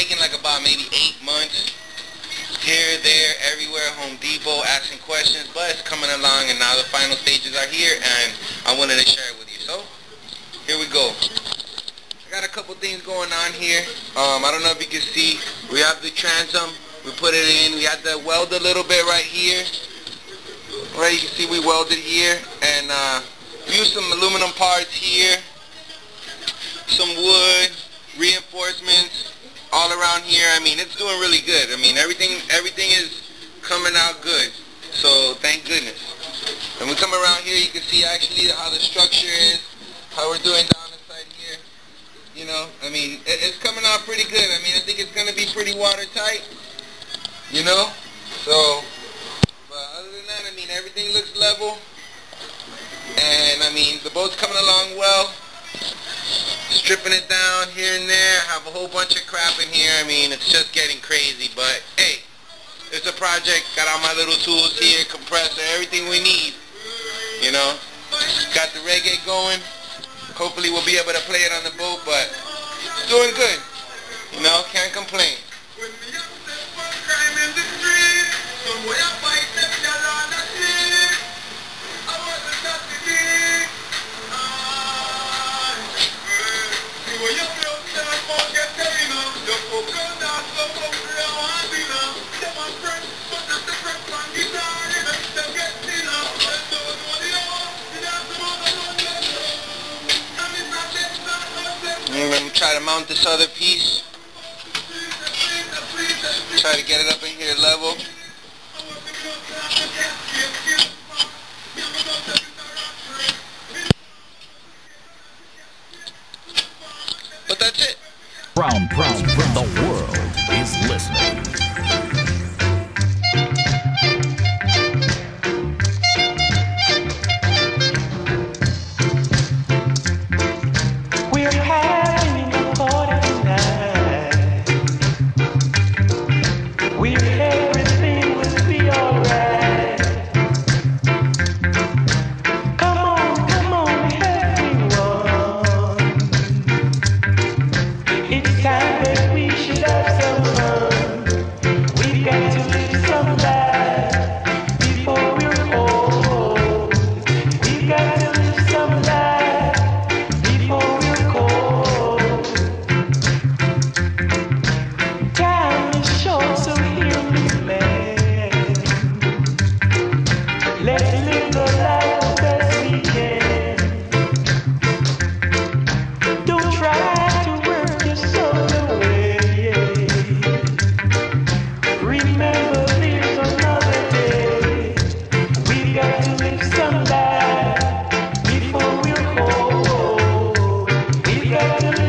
taken like about maybe 8 months. Here, there, everywhere, Home Depot, asking questions, but it's coming along, and now the final stages are here, and I wanted to share it with you. So, here we go. I got a couple things going on here. I don't know if you can see, we have the transom, we put it in, we had to weld a little bit right here. Right, you can see we welded here, and we used some aluminum parts here, some wood, reinforcements, all around here. I mean, it's doing really good. I mean, everything is coming out good. So thank goodness. When we come around here, you can see actually how the structure is, how we're doing down inside here. You know, I mean, it's coming out pretty good. I mean, I think it's gonna be pretty watertight. You know, so. But other than that, I mean, everything looks level. And I mean, the boat's coming along well. Stripping it down here and there, have a whole bunch of crap in here. I mean, it's just getting crazy, but hey, it's a project. Got all my little tools here, compressor, everything we need. You know, got the reggae going. Hopefully we'll be able to play it on the boat, but it's doing good. You know, can't complain. I'm going to try to mount this other piece. Try to get it up in here level. But that's it. Brown, the world is listening. We got to